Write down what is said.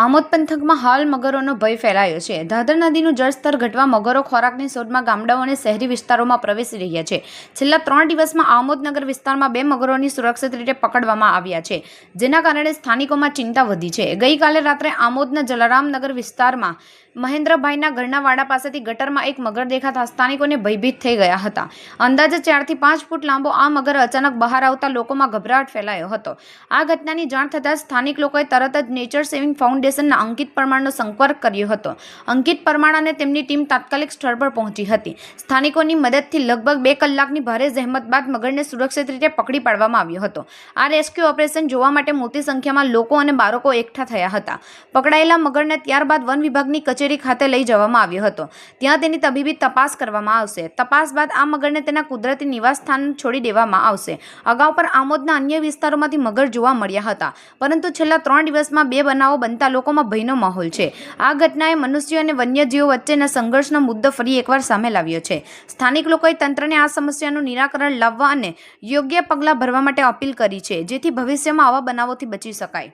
આમોદ પંથકમાં હાલ મગરોનો ભય ફેલાયો છે। ધાધર નદીનું જળસ્તર ઘટવા મગરો ખોરાકની શોધમાં ગામડાઓ અને શહેરી વિસ્તારોમાં પ્રવેશી રહ્યા છે। છેલ્લા 3 દિવસમાં આમોદ નગર વિસ્તારમાં 2 મગરોની સુરક્ષિત રીતે પકડવામાં આવ્યા છે, જેના કારણે સ્થાનિકોમાં ચિંતા વધી છે। ગઈકાલે રાત્રે આમોદના જલારામનગર વિસ્તારમાં મહેન્દ્રભાઈના ઘરના વાડા પાસેથી ગટરમાં એક મગર દેખાતા સ્થાનિકોને ભયભીત થઈ ગયા હતા। અંદાજે 4 થી 5 ફૂટ લાંબો આ મગર અચાનક બહાર આવતા લોકોમાં ગભરાટ ફેલાયો હતો। આ ઘટનાની જાણ થતાં સ્થાનિક લોકોએ તરત જ નેચર સેવિંગ ફાઉન્ડેશનના અંકિત પરમારનો સંપર્ક કર્યો હતો। અંકિત પરમાર અને તેમની ટીમ તાત્કાલિક સ્થળ પર પહોંચી હતી। સ્થાનિકોની મદદથી લગભગ 2 કલાકની ભારે જહેમત બાદ મગરને સુરક્ષિત રીતે પકડી પાડવામાં આવ્યો હતો। આ રેસ્ક્યુ ઓપરેશન જોવા માટે મોટી સંખ્યામાં લોકો અને બાળકો એકઠા થયા હતા। પકડાયેલા મગરને ત્યારબાદ વન વિભાગની કચેરી ખાતે લઈ જવામાં આવ્યો હતો। ત્યાં તેની તબીબી તપાસ કરવામાં આવશે। તપાસ બાદ આ મગરને તેના કુદરતી નિવાસ સ્થાન છોડી દેવામાં આવશે। અગાઉ પણ આમોદના અન્ય વિસ્તારોમાંથી મગર જોવા મળ્યા હતા, પરંતુ છેલ્લા 3 દિવસમાં 2 બનાવો બનતા લોકોમાં ભયનો માહોલ છે। આ ઘટનાએ મનુષ્યો અને વન્યજીવો વચ્ચેના સંઘર્ષનો મુદ્દો ફરી એકવાર સામે લાવ્યો છે। સ્થાનિક લોકોએ તંત્રને આ સમસ્યાનું નિરાકરણ લાવવા અને યોગ્ય પગલાં ભરવા માટે અપીલ કરી છે, જેથી ભવિષ્યમાં આવા બનાવોથી બચી શકાય।